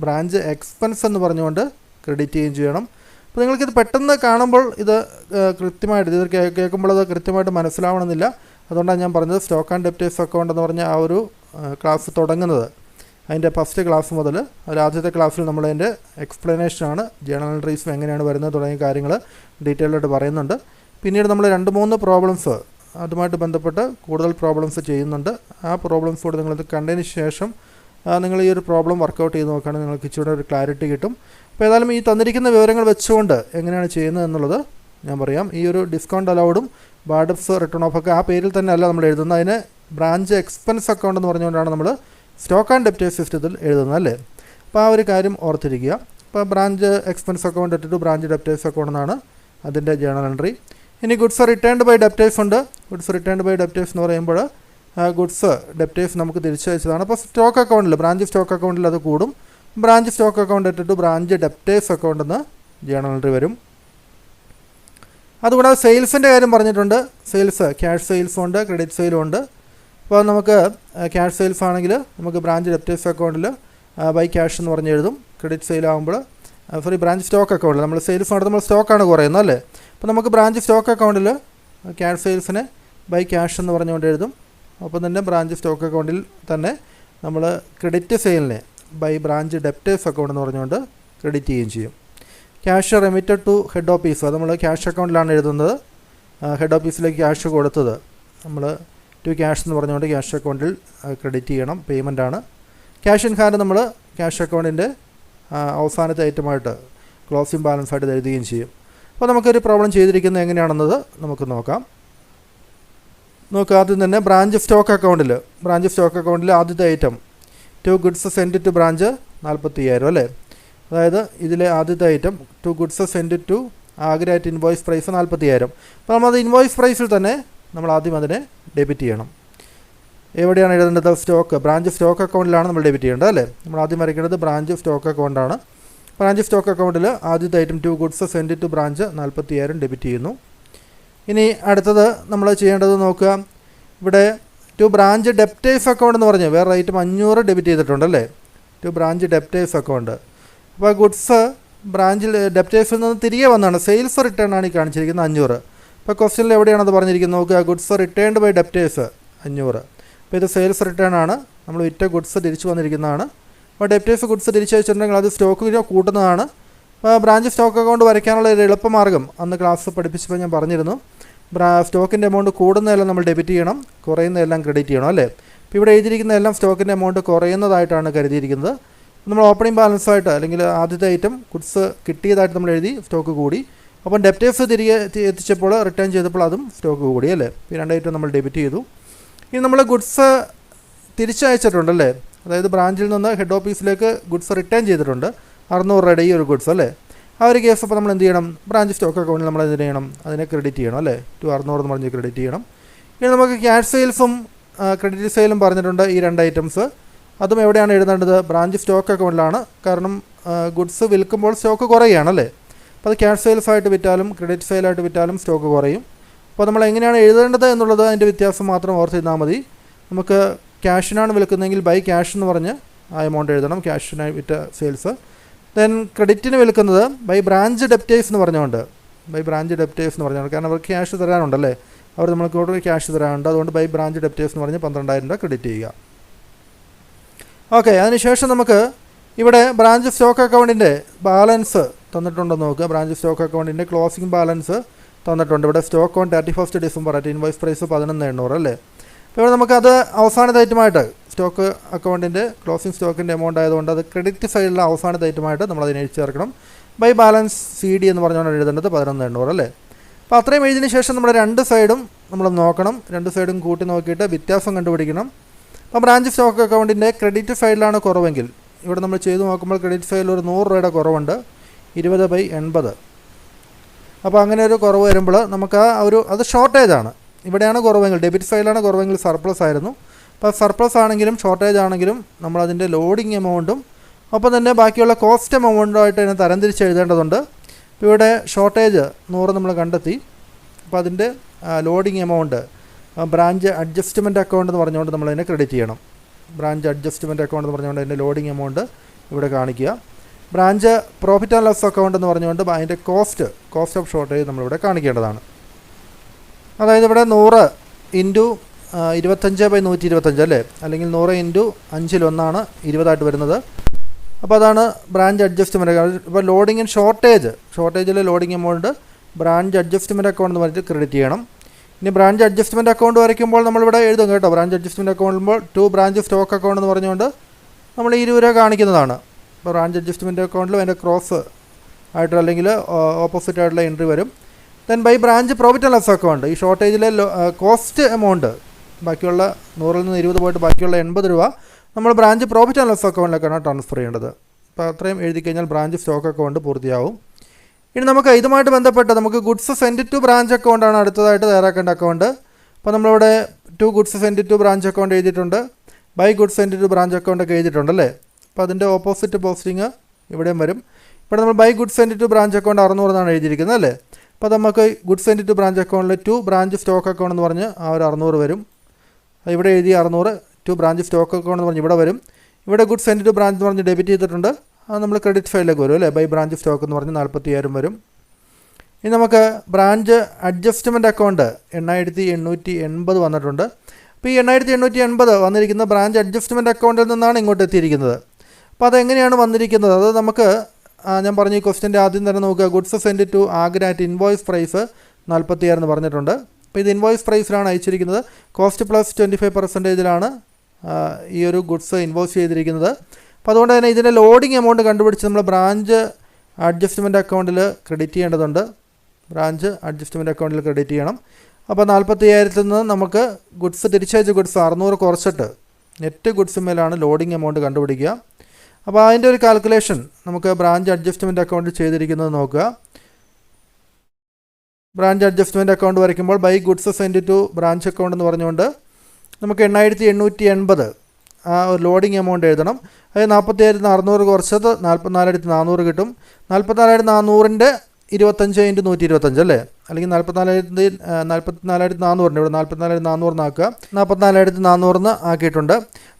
ബ്രാഞ്ച് എക്സ്പെൻസ് എന്ന് പറഞ്ഞുകൊണ്ട് ക്രെഡിറ്റ് ചെയ്യുകയും ചെയ്യണം. അപ്പോൾ നിങ്ങൾക്കിത് പെട്ടെന്ന് കാണുമ്പോൾ ഇത് കൃത്യമായിട്ട് കേൾക്കുമ്പോൾ അത് കൃത്യമായിട്ട് മനസ്സിലാവണമെന്നില്ല. അതുകൊണ്ടാണ് ഞാൻ പറഞ്ഞത് സ്റ്റോക്ക് ആൻഡ് ഡെപ്റ്റേഴ്സ് അക്കൗണ്ട് എന്ന് പറഞ്ഞ ആ ഒരു ക്ലാസ് തുടങ്ങുന്നത്. അതിൻ്റെ ഫസ്റ്റ് ക്ലാസ് മുതൽ ആദ്യത്തെ ക്ലാസ്സിൽ നമ്മളതിൻ്റെ എക്സ്പ്ലനേഷനാണ്, ജേണൽ എൻട്രീസും എങ്ങനെയാണ് വരുന്നത് തുടങ്ങിയ കാര്യങ്ങൾ ഡീറ്റെയിൽഡായിട്ട് പറയുന്നുണ്ട്. പിന്നീട് നമ്മൾ 2-3 പ്രോബ്ലംസ് അതുമായിട്ട് ബന്ധപ്പെട്ട് കൂടുതൽ പ്രോബ്ലംസ് ചെയ്യുന്നുണ്ട്. ആ പ്രോബ്ലംസ് കൂടെ നിങ്ങളിത് കണ്ടതിന് ശേഷം നിങ്ങൾ ഈ ഒരു പ്രോബ്ലം വർക്കൗട്ട് ചെയ്ത് നോക്കുകയാണെങ്കിൽ നിങ്ങൾക്ക് ഇച്ചിരി ഒരു ക്ലാരിറ്റി കിട്ടും. അപ്പോൾ ഏതായാലും ഈ തന്നിരിക്കുന്ന വിവരങ്ങൾ വെച്ചുകൊണ്ട് എങ്ങനെയാണ് ചെയ്യുന്നത് എന്നുള്ളത് ഞാൻ പറയാം. ഈ ഒരു ഡിസ്കൗണ്ട് അലൗഡും ബാർഡപ്സ് റിട്ടേൺ ഓഫൊക്കെ ആ പേരിൽ തന്നെ അല്ല നമ്മൾ എഴുതുന്നത്. അതിന് ബ്രാഞ്ച് എക്സ്പെൻസ് അക്കൗണ്ട് എന്ന് പറഞ്ഞുകൊണ്ടാണ് നമ്മൾ സ്റ്റോക്ക് ആൻഡ് ഡെപ്റ്റേഴ്സ് സിസ്റ്റത്തിൽ എഴുതുന്നത് അല്ലേ. അപ്പോൾ ആ ഒരു കാര്യം ഓർത്തിരിക്കുക. അപ്പോൾ ബ്രാഞ്ച് എക്സ്പെൻസ് അക്കൗണ്ട് ഇട്ടിട്ട് ബ്രാഞ്ച് ഡെപ്റ്റേഴ്സ് അക്കൗണ്ട് എന്നാണ് അതിൻ്റെ ജേണൽ എൻട്രി. ഇനി ഗുഡ്സ് റിട്ടേൺഡ് ബൈ ഡെപ്റ്റേഴ്സ് ഉണ്ട്. ഗുഡ്സ് റിട്ടേൺഡ് ബൈ ഡെപ്റ്റേഴ്സ് എന്ന് പറയുമ്പോൾ ഗുഡ്സ് ഡെപ്റ്റേഴ്സ് നമുക്ക് തിരിച്ചയച്ചതാണ്. അപ്പോൾ സ്റ്റോക്ക് അക്കൗണ്ടിൽ ബ്രാഞ്ച് സ്റ്റോക്ക് അക്കൗണ്ടിൽ അത് കൂടും. ബ്രാഞ്ച് സ്റ്റോക്ക് അക്കൗണ്ട് ഇട്ടിട്ട് ബ്രാഞ്ച് ഡെപ്റ്റേഴ്സ് അക്കൗണ്ട് എന്ന് ജേണൽ എൻട്രി വരും. അതുകൂടാതെ സെയിൽസിൻ്റെ കാര്യം പറഞ്ഞിട്ടുണ്ട്. സെയിൽസ് ക്യാഷ് സെയിൽസും ഉണ്ട്, ക്രെഡിറ്റ് സെയിലും ഉണ്ട്. അപ്പോൾ നമുക്ക് ക്യാഷ് സെയിൽസ് ആണെങ്കിൽ നമുക്ക് ബ്രാഞ്ച് ഡെപ്റ്റേഴ്സ് അക്കൗണ്ടിൽ ബൈ ക്യാഷ് എന്ന് പറഞ്ഞ് എഴുതും. ക്രെഡിറ്റ് സെയിൽ ആകുമ്പോൾ ബ്രാഞ്ച് സ്റ്റോക്ക് അക്കൗണ്ടിൽ നമ്മൾ സെയിൽസ് നടത്തുമ്പോൾ സ്റ്റോക്കാണ് കുറയുന്നത് അല്ലേ. അപ്പോൾ നമുക്ക് ബ്രാഞ്ച് സ്റ്റോക്ക് അക്കൗണ്ടിൽ ക്യാഷ് സെയിൽസിനെ ബൈ ക്യാഷ് എന്ന് പറഞ്ഞുകൊണ്ട് എഴുതും. അപ്പം തന്നെ ബ്രാഞ്ച് സ്റ്റോക്ക് അക്കൗണ്ടിൽ തന്നെ നമ്മൾ ക്രെഡിറ്റ് സെയിലിനെ ബൈ ബ്രാഞ്ച് ഡെപ്റ്റേഴ്സ് അക്കൗണ്ട് എന്ന് പറഞ്ഞുകൊണ്ട് ക്രെഡിറ്റ് ചെയ്യുകയും ചെയ്യും. Cash remitted to head office അത് നമ്മൾ ക്യാഷ് അക്കൗണ്ടിലാണ് എഴുതുന്നത്. ഹെഡ് ഓഫീസിലേക്ക് ക്യാഷ് കൊടുത്തത് നമ്മൾ ടു ക്യാഷ് എന്ന് പറഞ്ഞുകൊണ്ട് ക്യാഷ് അക്കൗണ്ടിൽ ക്രെഡിറ്റ് ചെയ്യണം, പേയ്മെൻ്റ് ആണ്. ക്യാഷ് ഇൻ ഹാൻഡ് നമ്മൾ ക്യാഷ് അക്കൗണ്ടിൻ്റെ അവസാനത്തെ ഐറ്റമായിട്ട് ക്ലോസിംഗ് ബാലൻസ് ആയിട്ട് എഴുതുകയും ചെയ്യും. അപ്പോൾ നമുക്കൊരു പ്രോബ്ലം ചെയ്തിരിക്കുന്നത് എങ്ങനെയാണെന്നത് നമുക്ക് നോക്കാം. ആദ്യം തന്നെ ബ്രാഞ്ച് സ്റ്റോക്ക് അക്കൗണ്ടിൽ ആദ്യത്തെ item 2 goods send to branch 45,000 അല്ലേ. അതായത് ഇതിലെ ആദ്യത്തെ item 2 goods send to Agra at invoice price 40,000. അപ്പോൾ നമ്മളത് ഇൻവോയ്സ് പ്രൈസിൽ തന്നെ നമ്മൾ ആദ്യം അതിനെ ഡെബിറ്റ് ചെയ്യണം. എവിടെയാണ് എഴുതേണ്ടത്? ബ്രാഞ്ച് സ്റ്റോക്ക് അക്കൗണ്ടിലാണ് നമ്മൾ ഡെബിറ്റ് ചെയ്യേണ്ടത് അല്ലേ. നമ്മൾ ആദ്യം വരയ്ക്കേണ്ടത് ബ്രാഞ്ച് സ്റ്റോക്ക് അക്കൗണ്ടാണ്. ബ്രാഞ്ച് സ്റ്റോക്ക് അക്കൗണ്ടിൽ ആദ്യത്തെ item 2 goods send to branch 40,000 debit ചെയ്യുന്നു. ഇനി അടുത്തത് നമ്മൾ ചെയ്യേണ്ടത് നോക്കുക. ഇവിടെ 2 ബ്രാഞ്ച് ഡെപ്റ്റേഴ്സ് അക്കൗണ്ട് എന്ന് പറഞ്ഞ് വേറെ ഐറ്റം 500 ഡെബിറ്റ് ചെയ്തിട്ടുണ്ടല്ലേ. 2 ബ്രാഞ്ച് ഡെപ്റ്റേഴ്സ് അക്കൗണ്ട്. അപ്പോൾ ഗുഡ്സ് ബ്രാഞ്ചിൽ ഡെപ്റ്റേഴ്സിൽ നിന്ന് തിരികെ വന്നാണ്, സെയിൽസ് റിട്ടേൺ ആണ് ഈ കാണിച്ചിരിക്കുന്നത് 500. അപ്പോൾ ക്വസ്റ്റ്യനിൽ എവിടെയാണത് പറഞ്ഞിരിക്കുന്നത് നോക്കുക. Goods returned by debtors 500. അപ്പോൾ ഇത് സെയിൽസ് റിട്ടേൺ ആണ്, നമ്മൾ വിറ്റ ഗുഡ്സ് തിരിച്ചു വന്നിരിക്കുന്നതാണ്. അപ്പോൾ ഡെപ്റ്റേഴ്സ് ഗുഡ്സ് തിരിച്ചയച്ചിട്ടുണ്ടെങ്കിൽ അത് സ്റ്റോക്കിന് കൂട്ടുന്നതാണ്. അപ്പോൾ ബ്രാഞ്ച് സ്റ്റോക്ക് അക്കൗണ്ട് വരയ്ക്കാനുള്ള ഒരു എളുപ്പമാർഗ്ഗം അന്ന് ക്ലാസ് പഠിപ്പിച്ചപ്പോൾ ഞാൻ പറഞ്ഞിരുന്നു. സ്റ്റോക്കിൻ്റെ എമൗണ്ട് കൂടുന്നതെല്ലാം നമ്മൾ ഡെബിറ്റ് ചെയ്യണം, കുറയുന്നതെല്ലാം ക്രെഡിറ്റ് ചെയ്യണം അല്ലേ. ഇപ്പോൾ ഇവിടെ എഴുതിയിരിക്കുന്ന എല്ലാം സ്റ്റോക്കിൻ്റെ എമൗണ്ട് കുറയുന്നതായിട്ടാണ് കരുതിയിരിക്കുന്നത്. നമ്മൾ ഓപ്പണിംഗ് ബാലൻസായിട്ട് അല്ലെങ്കിൽ ആദ്യത്തെ ഐറ്റം ഗുഡ്സ് കിട്ടിയതായിട്ട് നമ്മൾ എഴുതി, സ്റ്റോക്ക് കൂടി. അപ്പം ഡെപ്റ്റേഴ്സ് തിരികെ എത്തിച്ചപ്പോൾ റിട്ടേൺ ചെയ്തപ്പോൾ അതും സ്റ്റോക്ക് കൂടി അല്ലേ. ഈ 2 ഐറ്റം നമ്മൾ ഡെബിറ്റ് ചെയ്തു. ഇനി നമ്മൾ ഗുഡ്സ് തിരിച്ചയച്ചിട്ടുണ്ടല്ലേ, അതായത് ബ്രാഞ്ചിൽ നിന്ന് ഹെഡ് ഓഫീസിലേക്ക് ഗുഡ്സ് റിട്ടേൺ ചെയ്തിട്ടുണ്ട് 600 രൂപയുടെ ഈ ഒരു ഗുഡ്സ് അല്ലേ. ആ ഒരു കേസ് അപ്പോൾ നമ്മൾ എന്ത് ചെയ്യണം, ബ്രാഞ്ച് സ്റ്റോക്ക് അക്കൗണ്ടിൽ നമ്മൾ എന്ത് ചെയ്യണം, അതിനെ ക്രെഡിറ്റ് ചെയ്യണം അല്ലേ, 600 എന്ന് പറഞ്ഞ് ക്രെഡിറ്റ് ചെയ്യണം. ഇനി നമുക്ക് ക്യാഷ് സെയിൽസും ക്രെഡിറ്റ് സെയിലും പറഞ്ഞിട്ടുണ്ട്, ഈ 2 ഐറ്റംസ്. അതും എവിടെയാണ് എഴുതേണ്ടത്, ബ്രാഞ്ച് സ്റ്റോക്ക് അക്കൗണ്ടിലാണ്. കാരണം ഗുഡ്സ് വിൽക്കുമ്പോൾ സ്റ്റോക്ക് കുറയുകയാണല്ലേ. അപ്പോൾ അത് ക്യാഷ് സെയിൽസ് ആയിട്ട് വിറ്റാലും ക്രെഡിറ്റ് സെയിലായിട്ട് വിറ്റാലും സ്റ്റോക്ക് കുറയും. അപ്പോൾ നമ്മൾ എങ്ങനെയാണ് എഴുതേണ്ടത് എന്നുള്ളത് അതിൻ്റെ വ്യത്യാസം മാത്രം ഓർത്തിരുന്നാൽ മതി. നമുക്ക് ക്യാഷിനാണ് വിൽക്കുന്നതെങ്കിൽ ബൈ ക്യാഷ് എന്ന് പറഞ്ഞ് ആ എമൗണ്ട് എഴുതണം, ക്യാഷിനായി വിറ്റ സെയിൽസ്. ദെൻ ക്രെഡിറ്റിന് വിൽക്കുന്നത് ബൈ ബ്രാഞ്ച് ഡെപ്റ്റേഴ്സ് എന്ന് പറഞ്ഞുകൊണ്ട്, കാരണം അവർക്ക് ക്യാഷ് തരാനുണ്ടല്ലേ, അവർ നമ്മൾക്ക് കൂടുതൽ ക്യാഷ് തരാനുണ്ട്. അതുകൊണ്ട് ബൈ ബ്രാഞ്ച് ഡെപ്റ്റേഴ്സ് എന്ന് പറഞ്ഞ് 12,000 രൂപ ക്രെഡിറ്റ് ചെയ്യുക. ഓക്കെ, അതിനുശേഷം നമുക്ക് ഇവിടെ ബ്രാഞ്ച് സ്റ്റോക്ക് അക്കൗണ്ടിൻ്റെ ബാലൻസ് തന്നിട്ടുണ്ടെന്ന് നോക്കുക. ബ്രാഞ്ച് സ്റ്റോക്ക് അക്കൗണ്ടിൻ്റെ ക്ലോസിംഗ് ബാലൻസ് തന്നിട്ടുണ്ട്. ഇവിടെ സ്റ്റോക്ക് ഓൺ 31 ഡിസംബർ ആയിട്ട് ഇൻവോയ്സ് പ്രൈസ് 11,800 അല്ലേ. അപ്പോൾ ഇവിടെ നമുക്കത് അവസാനത്തെ ഐറ്റമായിട്ട് സ്റ്റോക്ക് അക്കൗണ്ടിൻ്റെ ക്ലോസിംഗ് സ്റ്റോക്കിൻ്റെ എമൗണ്ട് ആയതുകൊണ്ട് അത് ക്രെഡിറ്റ് സൈഡിലുള്ള അവസാനത്തെ ഐറ്റമായിട്ട് നമ്മൾ അതിനെ എഴുതി ചേർക്കണം. ബൈ ബാലൻസ് CD എന്ന് പറഞ്ഞുകൊണ്ട് എഴുതേണ്ടത് 11,800 അല്ലേ. അപ്പോൾ അത്രയും എഴുതിയതിന് ശേഷം നമ്മുടെ 2 സൈഡും നമ്മൾ നോക്കണം, 2 സൈഡും കൂട്ടി നോക്കിയിട്ട് വ്യത്യാസം കണ്ടുപിടിക്കണം. അപ്പോൾ ബ്രാഞ്ച് സ്റ്റോക്ക് അക്കൗണ്ടിൻ്റെ ക്രെഡിറ്റ് സൈഡിലാണ് കുറവെങ്കിൽ ഇവിടെ നമ്മൾ ചെയ്ത് നോക്കുമ്പോൾ ക്രെഡിറ്റ് സൈഡിൽ ഒരു 100 രൂപയുടെ കുറവുണ്ട്, 20/80. അപ്പോൾ അങ്ങനെ ഒരു കുറവ് വരുമ്പോൾ നമുക്ക് അത് ഷോർട്ടേജാണ്. ഇവിടെയാണ് കുറവെങ്കിൽ, ഡെബിറ്റ് സൈഡിലാണ് കുറവെങ്കിൽ സർപ്ലസ് ആയിരുന്നു. അപ്പോൾ സർപ്ലസ് ആണെങ്കിലും ഷോർട്ടേജ് ആണെങ്കിലും നമ്മളതിൻ്റെ ലോഡിങ് എമൗണ്ടും ഒപ്പം തന്നെ ബാക്കിയുള്ള കോസ്റ്റ് എമൗണ്ടുമായിട്ട് അതിനെ തരംതിരിച്ച് എഴുതേണ്ടതുണ്ട്. ഇപ്പോൾ ഇവിടെ ഷോർട്ടേജ് 100 നമ്മൾ കണ്ടെത്തി. അപ്പോൾ അതിൻ്റെ loading amount branch adjustment account എന്ന് പറഞ്ഞുകൊണ്ട് നമ്മളതിനെ ക്രെഡിറ്റ് ചെയ്യണം. ബ്രാഞ്ച് അഡ്ജസ്റ്റ്മെൻറ്റ് അക്കൗണ്ട് എന്ന് പറഞ്ഞുകൊണ്ട് അതിൻ്റെ ലോഡിങ് എമൗണ്ട് ഇവിടെ കാണിക്കുക. Branch profit and loss account എന്ന് പറഞ്ഞുകൊണ്ട് അതിൻ്റെ കോസ്റ്റ് ഓഫ് ഷോർട്ടേജ് നമ്മളിവിടെ കാണിക്കേണ്ടതാണ്. അതായത് ഇവിടെ 100 ഇൻറ്റു 25/125 അല്ലേ, അല്ലെങ്കിൽ 100 ഇൻറ്റു 5/1 20 വരുന്നത്. അപ്പോൾ അതാണ് ബ്രാഞ്ച് അഡ്ജസ്റ്റ്മെൻറ്റ്. ഇപ്പോൾ ലോഡിങ് ആൻഡ് ഷോർട്ടേജിലെ loading amount branch adjustment account എന്ന് പറഞ്ഞിട്ട് ക്രെഡിറ്റ് ചെയ്യണം. ഇനി ബ്രാഞ്ച് അഡ്ജസ്റ്റ്മെൻറ്റ് അക്കൗണ്ട് വരയ്ക്കുമ്പോൾ നമ്മളിവിടെ എഴുതും കേട്ടോ. ബ്രാഞ്ച് അഡ്ജസ്റ്റ്മെൻറ്റ് അക്കൗണ്ടുമ്പോൾ ടു ബ്രാഞ്ച് സ്റ്റോക്ക് അക്കൗണ്ട് എന്ന് പറഞ്ഞുകൊണ്ട് നമ്മൾ 20 രൂപ കാണിക്കുന്നതാണ്. ഇപ്പോൾ ബ്രാഞ്ച് അഡ്ജസ്റ്റ്മെൻറ്റ് അക്കൗണ്ടിലും അതിൻ്റെ ക്രോസ് ആയിട്ട് അല്ലെങ്കിൽ ഓപ്പോസിറ്റ് ആയിട്ടുള്ള എൻട്രി വരും. Then by branch profit and loss account, ഈ ഷോർട്ടേജിലെ കോസ്റ്റ് എമൗണ്ട് ബാക്കിയുള്ള 100-ൽ നിന്ന് 20 പോയിട്ട് ബാക്കിയുള്ള 80 രൂപ നമ്മൾ ബ്രാഞ്ച് പ്രോഫിറ്റ് ആൻഡ് ലോസ് അക്കൗണ്ടിലേക്കാണ് ട്രാൻസ്ഫർ ചെയ്യേണ്ടത്. അപ്പോൾ അത്രയും എഴുതി കഴിഞ്ഞാൽ ബ്രാഞ്ച് സ്റ്റോക്ക് അക്കൗണ്ട് പൂർത്തിയാവും. ഇനി നമുക്ക് ഇതുമായിട്ട് ബന്ധപ്പെട്ട് നമുക്ക് ഗുഡ്സ് സെൻഡ് ടു ബ്രാഞ്ച് അക്കൗണ്ടാണ് അടുത്തതായിട്ട് തയ്യാറാക്കേണ്ട അക്കൗണ്ട്. അപ്പോൾ നമ്മളിവിടെ to goods send to branch account എഴുതിയിട്ടുണ്ട്, by goods send to branch അക്കൗണ്ടൊക്കെ എഴുതിയിട്ടുണ്ടല്ലേ. അപ്പോൾ അതിൻ്റെ ഓപ്പോസിറ്റ് പോസ്റ്റിങ് ഇവിടെയും വരും. ഇവിടെ നമ്മൾ by goods send to branch account 600 എന്നാണ് എഴുതിയിരിക്കുന്നത് അല്ലേ. അപ്പോൾ നമുക്ക് ഗുഡ്സ് സെൻഡ് ടു ബ്രാഞ്ച് അക്കൗണ്ടിൽ ടു ബ്രാഞ്ച് സ്റ്റോക്ക് അക്കൗണ്ട് എന്ന് പറഞ്ഞ് ആ ഒരു 600 വരും. ഇവിടെ എഴുതി 600 ടു ബ്രാഞ്ച് സ്റ്റോക്ക് അക്കൗണ്ട് എന്ന് പറഞ്ഞ് ഇവിടെ വരും. ഇവിടെ ഗുഡ്സ് സെൻഡ് ടു ബ്രാഞ്ച് എന്ന് പറഞ്ഞ് ഡെബിറ്റ് ചെയ്തിട്ടുണ്ട്, അത് നമ്മൾ ക്രെഡിറ്റ് സൈഡിലേക്ക് വരും അല്ലേ. ബൈ ബ്രാഞ്ച് സ്റ്റോക്ക് എന്ന് പറഞ്ഞ് 45,000 വരും. ഇനി നമുക്ക് ബ്രാഞ്ച് അഡ്ജസ്റ്റ്മെൻറ്റ് അക്കൗണ്ട് 8,880 വന്നിട്ടുണ്ട്. അപ്പോൾ ഈ 8,880 വന്നിരിക്കുന്ന ബ്രാഞ്ച് അഡ്ജസ്റ്റ്മെൻറ്റ് അക്കൗണ്ടിൽ നിന്നാണ് ഇങ്ങോട്ട് എത്തിയിരിക്കുന്നത്. അപ്പോൾ അതെങ്ങനെയാണ് വന്നിരിക്കുന്നത്, അത് നമുക്ക് ഞാൻ പറഞ്ഞ ഈ ക്വസ്റ്റ്യൻ്റെ ആദ്യം തന്നെ നോക്കുക. Goods send to Agra at invoice price 40,000 എന്ന് പറഞ്ഞിട്ടുണ്ട്. അപ്പോൾ ഇത് ഇൻവോയ്സ് പ്രൈസിലാണ് അയച്ചിരിക്കുന്നത്. കോസ്റ്റ് പ്ലസ് 25%-ലാണ് ഈ ഒരു ഗുഡ്സ് ഇൻവോയ്സ് ചെയ്തിരിക്കുന്നത്. അപ്പോൾ അതുകൊണ്ട് തന്നെ ഇതിൻ്റെ ലോഡിങ് എമൗണ്ട് കണ്ടുപിടിച്ച് നമ്മൾ ബ്രാഞ്ച് അഡ്ജസ്റ്റ്മെൻറ്റ് അക്കൗണ്ടിൽ ക്രെഡിറ്റ് ചെയ്യേണ്ടതുണ്ട്. ബ്രാഞ്ച് അഡ്ജസ്റ്റ്മെൻറ്റ് അക്കൗണ്ടിൽ ക്രെഡിറ്റ് ചെയ്യണം. അപ്പോൾ 40,000-ൽ നിന്ന് നമുക്ക് ഗുഡ്സ് തിരിച്ചയച്ച ഗുഡ്സ് 600 കുറച്ചിട്ട് നെറ്റ് ഗുഡ്സ് മേലാണ് ലോഡിങ് എമൗണ്ട് കണ്ടുപിടിക്കുക. അപ്പോൾ അതിൻ്റെ ഒരു കാൽക്കുലേഷൻ നമുക്ക് ബ്രാഞ്ച് അഡ്ജസ്റ്റ്മെൻറ്റ് അക്കൗണ്ട് ചെയ്തിരിക്കുന്നത് നോക്കുക. ബ്രാഞ്ച് അഡ്ജസ്റ്റ്മെൻറ്റ് അക്കൗണ്ട് വരയ്ക്കുമ്പോൾ by goods send to branch account എന്ന് പറഞ്ഞുകൊണ്ട് നമുക്ക് 8,880 ആ ഒരു ലോഡിങ് എമൗണ്ട് എഴുതണം. അത് 40,600 കുറച്ചത് 44,400 കിട്ടും. 44,400-ൻ്റെ 25/125 അല്ലേ, അല്ലെങ്കിൽ 44,400 ഇവിടെ 44,400 ആക്കുക. 44,400 ആക്കിയിട്ടുണ്ട്.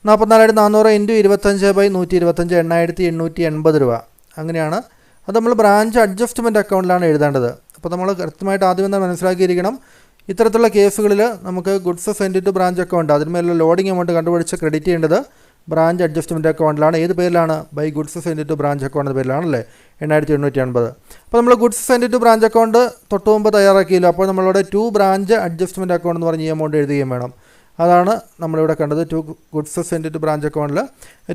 44,400 ഇൻറ്റു 25/125 8,880 രൂപ. അങ്ങനെയാണ് അത് നമ്മൾ ബ്രാഞ്ച് അഡ്ജസ്റ്റ്മെൻറ്റ് അക്കൗണ്ടിലാണ് എഴുതേണ്ടത്. അപ്പോൾ നമ്മൾ കൃത്യമായിട്ട് ആദ്യം തന്നെ മനസ്സിലാക്കിയിരിക്കണം, ഇത്തരത്തിലുള്ള കേസുകളിൽ നമുക്ക് goods send to branch account അതിന്മേലുള്ള ലോഡിങ് എമൗണ്ട് കണ്ടുപിടിച്ച് ക്രെഡിറ്റ് ചെയ്യേണ്ടത് ബ്രാഞ്ച് അഡ്ജസ്റ്റ്മെൻറ്റ് അക്കൗണ്ടിലാണ്. ഏത് പേരിലാണ്? By goods send to branch account എന്ന പേരിലാണല്ലേ 8,880. അപ്പോൾ നമ്മൾ goods send to branch account തൊട്ട് മുമ്പ് തയ്യാറാക്കിയില്ല. അപ്പോൾ നമ്മളിവിടെ ടു ബ്രാഞ്ച് അഡ്ജസ്റ്റ്മെൻറ്റ് അക്കൗണ്ട് എന്ന് പറഞ്ഞ് ഈ എമൗണ്ട് എഴുതുകയും വേണം. അതാണ് നമ്മളിവിടെ കണ്ടത്. To goods send to branch അക്കൗണ്ടിൽ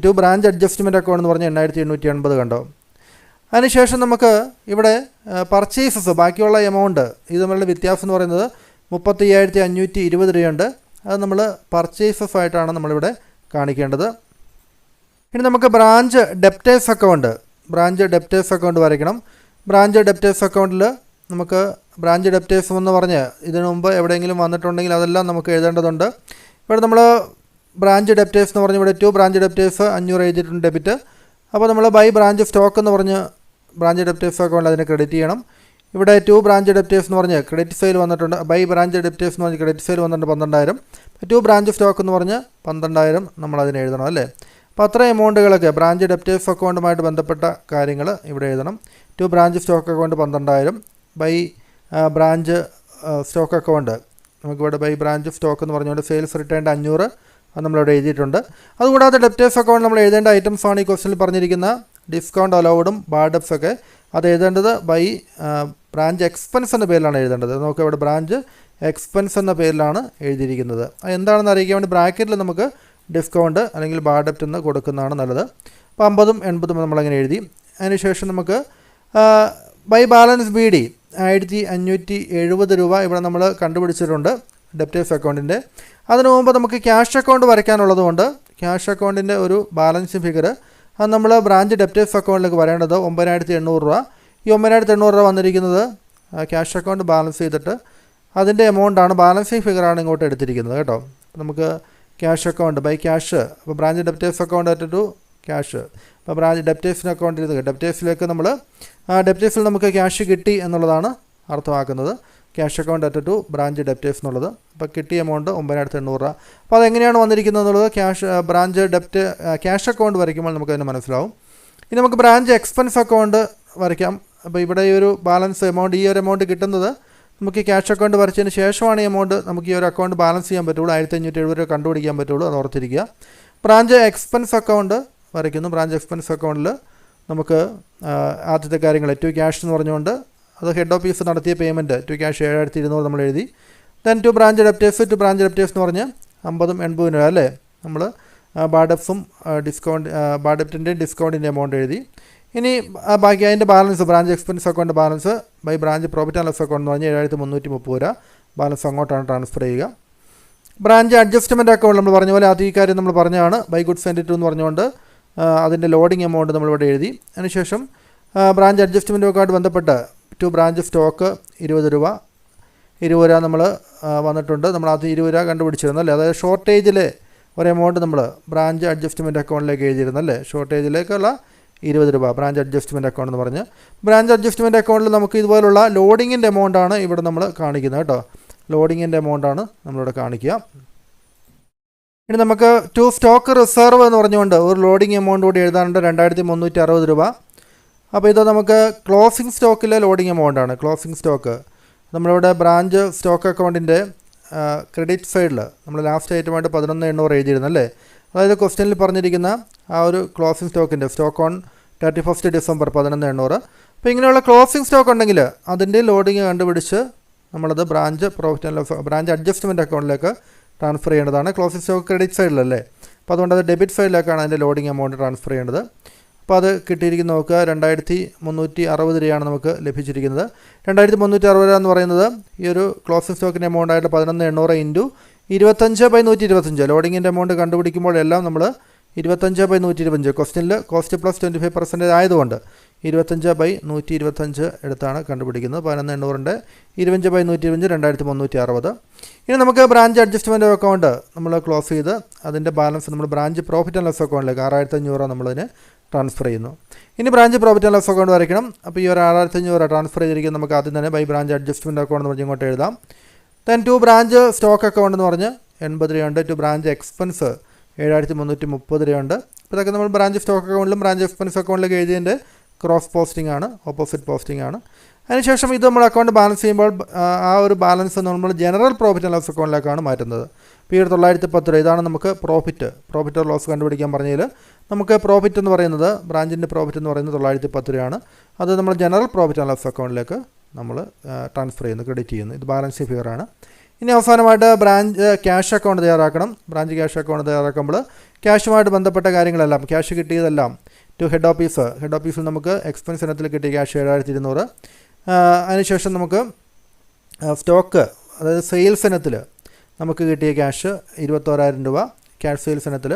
ടു ബ്രാഞ്ച് അഡ്ജസ്റ്റ്മെൻറ്റ് അക്കൗണ്ട് എന്ന് പറഞ്ഞ് 8,880 കണ്ടോ. അതിനുശേഷം നമുക്ക് ഇവിടെ പർച്ചേസസ് ബാക്കിയുള്ള എമൗണ്ട് ഇത് നമ്മളുടെ വ്യത്യാസം എന്ന് പറയുന്നത് 35,520 രൂപയുണ്ട്. അത് നമ്മൾ പർച്ചേസസ് ആയിട്ടാണ് നമ്മളിവിടെ കാണിക്കേണ്ടത്. ഇനി നമുക്ക് ബ്രാഞ്ച് ഡെപ്റ്റേഴ്സ് അക്കൗണ്ട് വരയ്ക്കണം. ബ്രാഞ്ച് ഡെപ്റ്റേഴ്സ് അക്കൗണ്ടിൽ നമുക്ക് ബ്രാഞ്ച് ഡെപ്റ്റേഴ്സ് എന്ന് പറഞ്ഞ് ഇതിനു മുമ്പ് എവിടെയെങ്കിലും വന്നിട്ടുണ്ടെങ്കിൽ അതെല്ലാം നമുക്ക് എഴുതേണ്ടതുണ്ട്. ഇവിടെ നമ്മൾ ബ്രാഞ്ച് ഡെപ്റ്റേഴ്സ് എന്ന് പറഞ്ഞ് ഇവിടെ 2 ബ്രാഞ്ച് ഡെപ്റ്റേഴ്സ് 500 എഴുതിയിട്ടുണ്ട് ഡെബിറ്റ്. അപ്പോൾ നമ്മൾ ബൈ ബ്രാഞ്ച് സ്റ്റോക്ക് എന്ന് പറഞ്ഞ് ബ്രാഞ്ച് ഡെപ്റ്റേഴ്സ് അക്കൗണ്ടിൽ അതിനെ ക്രെഡിറ്റ് ചെയ്യണം. ഇവിടെ 2 ബ്രാഞ്ച് ഡെപ്റ്റേഴ്സ് എന്ന് പറഞ്ഞ് ക്രെഡിറ്റ് സെയിൽ വന്നിട്ടുണ്ട്. ബൈ ബ്രാഞ്ച് ഡെപ്റ്റേഴ്സ് എന്ന് പറഞ്ഞ് ക്രെഡിറ്റ് സെയിൽ വന്നിട്ടുണ്ട് 12,000. 2 ബ്രാഞ്ച് സ്റ്റോക്ക് എന്ന് പറഞ്ഞ് 12,000 നമ്മളതിന് എഴുതണം അല്ലേ. അപ്പോൾ അത്ര എമൗണ്ടുകളൊക്കെ ബ്രാഞ്ച് ഡെപ്റ്റേഴ്സ് അക്കൗണ്ടുമായിട്ട് ബന്ധപ്പെട്ട കാര്യങ്ങൾ ഇവിടെ എഴുതണം. 2 branch stock account 12,000 by branch stock account നമുക്കിവിടെ ബൈ ബ്രാഞ്ച് സ്റ്റോക്ക് എന്ന് പറഞ്ഞുകൊണ്ട് സെയിൽസ് റിട്ടേൺ 500 അത് നമ്മളിവിടെ എഴുതിയിട്ടുണ്ട്. അതുകൂടാതെ ഡെപ്റ്റേഴ്സ് അക്കൗണ്ട് നമ്മൾ എഴുതേണ്ട ഐറ്റംസ് ആണ് ഈ ക്വസ്റ്റനിൽ പറഞ്ഞിരിക്കുന്ന ഡിസ്കൗണ്ട് അലൗഡും ബാഡപ്സ് ഒക്കെ. അത് എഴുതേണ്ടത് ബൈ ബ്രാഞ്ച് എക്സ്പെൻസ് എന്ന പേരിലാണ് എഴുതേണ്ടത്. നമുക്ക് ഇവിടെ ബ്രാഞ്ച് എക്സ്പെൻസ് എന്ന പേരിലാണ് എഴുതിയിരിക്കുന്നത്. അത് എന്താണെന്ന് അറിയിക്കാൻ വേണ്ടി ബ്രാക്കറ്റിൽ നമുക്ക് ഡിസ്കൗണ്ട് അല്ലെങ്കിൽ ബാഡപ്റ്റ് എന്ന് കൊടുക്കുന്നതാണ് നല്ലത്. അപ്പോൾ 50ഉം 80ഉം നമ്മളങ്ങനെ എഴുതി. അതിനുശേഷം നമുക്ക് ബൈ ബാലൻസ് ബി ഡി 1570 രൂപ ഇവിടെ നമ്മൾ കണ്ടുപിടിച്ചിട്ടുണ്ട് ഡെപ്റ്റേഴ്സ് അക്കൗണ്ടിൻ്റെ. അതിനു മുമ്പ് നമുക്ക് ക്യാഷ് അക്കൗണ്ട് വരയ്ക്കാനുള്ളതുകൊണ്ട് ക്യാഷ് അക്കൗണ്ടിൻ്റെ ഒരു ബാലൻസിങ് ഫിഗർ അത് നമ്മൾ ബ്രാഞ്ച് ഡെപ്റ്റേഴ്സ് അക്കൗണ്ടിലേക്ക് വരേണ്ടത് 9,800 രൂപ. ഈ 9,800 രൂപ വന്നിരിക്കുന്നത് ക്യാഷ് അക്കൗണ്ട് ബാലൻസ് ചെയ്തിട്ട് അതിൻ്റെ എമൗണ്ടാണ് ബാലൻസിങ് ഫിഗറാണ് ഇങ്ങോട്ട് എടുത്തിരിക്കുന്നത് കേട്ടോ. നമുക്ക് ക്യാഷ് അക്കൗണ്ട് ബൈ ക്യാഷ് അപ്പോൾ branch debtors account at to cash. അപ്പോൾ ബ്രാഞ്ച് ഡെപ്റ്റേഴ്സിന് അക്കൗണ്ട് ചെയ്ത് ഡെപ്റ്റേഴ്സിലേക്ക് നമ്മൾ ഡെപ്റ്റേഴ്സിൽ നമുക്ക് ക്യാഷ് കിട്ടി എന്നുള്ളതാണ് അർത്ഥമാക്കുന്നത്. Cash account at to branch debtors എന്നുള്ളത്. അപ്പോൾ കിട്ടിയ എമൗണ്ട് 9,800 രൂപ. അപ്പോൾ അതെങ്ങനെയാണ് വന്നിരിക്കുന്നത് എന്നുള്ളത് ബ്രാഞ്ച് ക്യാഷ് അക്കൗണ്ട് വരയ്ക്കുമ്പോൾ നമുക്കതിന് മനസ്സിലാവും. ഇനി നമുക്ക് ബ്രാഞ്ച് എക്സ്പെൻസ് അക്കൗണ്ട് വരയ്ക്കാം. അപ്പോൾ ഇവിടെ ഈ ഒരു ബാലൻസ് എമൗണ്ട് ഈ ഒരു എമൗണ്ട് കിട്ടുന്നത് നമുക്ക് ക്യാഷ് അക്കൗണ്ട് വരച്ചതിന് ശേഷമാണ് ഈ എമൗണ്ട് നമുക്ക് ഈ ഒരു അക്കൗണ്ട് ബാലൻസ് ചെയ്യാൻ പറ്റുള്ളൂ. 1570 രൂപ കണ്ടുപിടിക്കാൻ പറ്റുള്ളൂ. അത് ഓർത്തിരിക്കുക. ബ്രാഞ്ച് എക്സ്പെൻസ് അക്കൗണ്ട് വരയ്ക്കുന്നു. ബ്രാഞ്ച് എക്സ്പെൻസ് അക്കൗണ്ടിൽ നമുക്ക് ആദ്യത്തെ കാര്യങ്ങൾ ടു ക്യാഷ് എന്ന് പറഞ്ഞുകൊണ്ട് അത് ഹെഡ് ഓഫീസ് നടത്തിയ പേയ്മെൻറ്റ് ടു ക്യാഷ് 7,200 നമ്മൾ എഴുതി. ദെൻ ടു ബ്രാഞ്ച് ഡെപ്റ്റേഴ്സ് എന്ന് പറഞ്ഞ് 50ഉം 80ഉം രൂപ അല്ലേ നമ്മൾ ബാഡപ്സും ബാഡപ്റ്റിൻ്റെയും ഡിസ്കൗണ്ടിൻ്റെ എമൗണ്ട് എഴുതി. ഇനി ബാക്കി അതിൻ്റെ balance branch expense account balance by branch profit and loss account എന്ന് പറഞ്ഞാൽ 7,330 രൂപ ബാലൻസ് അങ്ങോട്ടാണ് ട്രാൻസ്ഫർ ചെയ്യുക. ബ്രാഞ്ച് അഡ്ജസ്റ്റ്മെൻറ്റ് അക്കൗണ്ട് നമ്മൾ പറഞ്ഞ പോലെ ആദ്യ കാര്യം നമ്മൾ പറഞ്ഞതാണ് ബൈ ഗുഡ്സ് ആൻഡ് ടു എന്ന് പറഞ്ഞുകൊണ്ട് അതിൻ്റെ ലോഡിംഗ് എമൗണ്ട് നമ്മളിവിടെ എഴുതി. അതിനുശേഷം ബ്രാഞ്ച് അഡ്ജസ്റ്റ്മെൻറ്റുമായിട്ട് ബന്ധപ്പെട്ട് ടു ബ്രാഞ്ച് സ്റ്റോക്ക് 20 രൂപ നമ്മൾ വന്നിട്ടുണ്ട്. നമ്മൾ അത് 20 രൂപ കണ്ടുപിടിച്ചിരുന്നല്ലേ. അതായത് ഷോർട്ടേജിലെ ഒരു എമൗണ്ട് നമ്മൾ ബ്രാഞ്ച് അഡ്ജസ്റ്റ്മെൻറ്റ് അക്കൗണ്ടിലേക്ക് എഴുതിയിരുന്നല്ലേ. ഷോർട്ടേജിലേക്കുള്ള 20 രൂപ ബ്രാഞ്ച് അഡ്ജസ്റ്റ്മെൻറ്റ് അക്കൗണ്ട് എന്ന് പറഞ്ഞ് ബ്രാഞ്ച് അഡ്ജസ്റ്റ്മെൻറ്റ് അക്കൗണ്ടിൽ നമുക്ക് ഇതുപോലുള്ള ലോഡിങ്ങിൻ്റെ എമൗണ്ടാണ് ഇവിടെ നമ്മൾ കാണിക്കുന്നത് കേട്ടോ. ലോഡിങ്ങിൻ്റെ എമൗണ്ടാണ് നമ്മളിവിടെ കാണിക്കുക. ഇനി നമുക്ക് ടു സ്റ്റോക്ക് റിസർവ് എന്ന് പറഞ്ഞുകൊണ്ട് ഒരു ലോഡിങ് എമൗണ്ട് കൂടി എഴുതാനുണ്ട് 2,360 രൂപ. അപ്പോൾ ഇത് നമുക്ക് ക്ലോസിംഗ് സ്റ്റോക്കിലെ ലോഡിങ് എമൗണ്ടാണ്. ക്ലോസിംഗ് സ്റ്റോക്ക് നമ്മളിവിടെ ബ്രാഞ്ച് സ്റ്റോക്ക് അക്കൗണ്ടിൻ്റെ ക്രെഡിറ്റ് സൈഡിൽ നമ്മൾ ലാസ്റ്റ് ഐറ്റമായിട്ട് 11,800 എഴുതിയിരുന്നല്ലേ. അതായത് ക്വസ്റ്റ്യനിൽ പറഞ്ഞിരിക്കുന്ന ആ ഒരു ക്ലോസിംഗ് സ്റ്റോക്കിൻ്റെ സ്റ്റോക്ക് ഓൺ 31 ഡിസംബർ 11,800. അപ്പോൾ ഇങ്ങനെയുള്ള ക്ലോസിംഗ് സ്റ്റോക്ക് ഉണ്ടെങ്കിൽ അതിൻ്റെ ലോഡിങ് കണ്ടുപിടിച്ച് നമ്മളത് branch profit and loss branch adjustment അക്കൗണ്ടിലേക്ക് ട്രാൻസ്ഫർ ചെയ്യേണ്ടതാണ്. ക്ലോസിംഗ് സ്റ്റോക്ക് ക്രെഡിറ്റ് സൈഡിലല്ലേ. അപ്പോൾ അതുകൊണ്ട് അത് ഡെബിറ്റ് സൈഡിലേക്കാണ് അതിൻ്റെ ലോഡിങ് എമൗണ്ട് ട്രാൻസ്ഫർ ചെയ്യേണ്ടത്. അപ്പോൾ അത് കിട്ടിയിരിക്കുന്ന നോക്കുക 2,360 രൂപയാണ് നമുക്ക് ലഭിച്ചിരിക്കുന്നത്. 2,360 രൂപ എന്ന് പറയുന്നത് ഈ ഒരു ക്ലോസിംഗ് സ്റ്റോക്കിൻ്റെ എമൗണ്ട് ആയിട്ട് 11,800 ഇൻറ്റു 25/125 ലോഡിങ്ങിൻ്റെ എമൗണ്ട് കണ്ടുപിടിക്കുമ്പോഴെല്ലാം നമ്മൾ 25/125 ക്വസ്റ്റ്യനിൽ കോസ്റ്റ് പ്ലസ് 25% ആയതുകൊണ്ട് 25/125 എടുത്താണ് കണ്ടുപിടിക്കുന്നത്. 11,800ൻ്റെ 25/125 2,360. ഇനി നമുക്ക് ബ്രാഞ്ച് അഡ്ജസ്റ്റ്മെൻറ്റ് അക്കൗണ്ട് നമ്മൾ ക്ലോസ് ചെയ്ത് അതിൻ്റെ ബാലൻസ് നമ്മൾ ബ്രാഞ്ച് പ്രോഫിറ്റ് ആൻഡ് ലോസ് അക്കൗണ്ടിലേക്ക് 6,500 നമ്മളതിന് ട്രാൻസ്ഫർ ചെയ്യുന്നു. ഇനി branch profit and loss account വരയ്ക്കണം. അപ്പോൾ ഈ ഒരു 6,500 ട്രാൻസ്ഫർ ചെയ്തിരിക്കുന്നത് നമുക്ക് ആദ്യം തന്നെ ബൈ ബ്രാഞ്ച് അഡ്ജസ്റ്റ്മെൻറ്റ് അക്കൗണ്ട് എന്ന് പറഞ്ഞ് ഇങ്ങോട്ട് എഴുതാം. Then to branch stock account എന്ന് പറഞ്ഞ് 80 രൂപയുണ്ട്. ടു ബ്രാഞ്ച് എക്സ്പെൻസ് 7,330 രൂപയുണ്ട്. അപ്പോൾ ഇതൊക്കെ നമ്മൾ ബ്രാഞ്ച് സ്റ്റോക്ക് അക്കൗണ്ടിലും ബ്രാഞ്ച് എക്സ്പെൻസ് അക്കൗണ്ടിലേക്ക് എഴുതിയതിൻ്റെ ക്രോസ് പോസ്റ്റിംഗ് ആണ്, ഓപ്പോസിറ്റ് പോസ്റ്റിംഗ് ആണ്. അതിനുശേഷം ഇത് നമ്മൾ അക്കൗണ്ട് ബാലൻസ് ചെയ്യുമ്പോൾ ആ ഒരു ബാലൻസ് നമ്മൾ ജനറൽ പ്രോഫിറ്റ് ആൻഡ് ലോസ് അക്കൗണ്ടിലേക്കാണ് മാറ്റുന്നത്. ഇപ്പോൾ ഈ 910 രൂപ ഇതാണ് നമുക്ക് പ്രോഫിറ്റ് ഓർ ലോസ് കണ്ടുപിടിക്കാൻ പറഞ്ഞതിൽ നമുക്ക് പ്രോഫിറ്റ് എന്ന് പറയുന്നത് ബ്രാഞ്ചിൻ്റെ പ്രോഫിറ്റ് എന്ന് പറയുന്നത് 910 രൂപയാണ്. അത് നമ്മൾ ജനറൽ പ്രോഫിറ്റ് ആൻഡ് ലോസ് അക്കൗണ്ടിലേക്ക് നമ്മൾ ട്രാൻസ്ഫർ ചെയ്യുന്നു, ക്രെഡിറ്റ് ചെയ്യുന്നു. ഇത് ബാലൻസിങ് ഫിഗറാണ്. ഇനി അവസാനമായിട്ട് ബ്രാഞ്ച് ക്യാഷ് അക്കൗണ്ട് തയ്യാറാക്കണം. ബ്രാഞ്ച് ക്യാഷ് അക്കൗണ്ട് തയ്യാറാക്കുമ്പോൾ ക്യാഷുമായിട്ട് ബന്ധപ്പെട്ട കാര്യങ്ങളെല്ലാം ക്യാഷ് കിട്ടിയതെല്ലാം ടു ഹെഡ് ഓഫീസിൽ നമുക്ക് എക്സ്പെൻസ് ഇനത്തിൽ കിട്ടിയ ക്യാഷ് 7,200. അതിനുശേഷം നമുക്ക് സ്റ്റോക്ക് അതായത് സെയിൽസ് ഇനത്തിൽ നമുക്ക് കിട്ടിയ ക്യാഷ് 21,000 രൂപ. ക്യാഷ് സെയിൽസ് ഇനത്തിൽ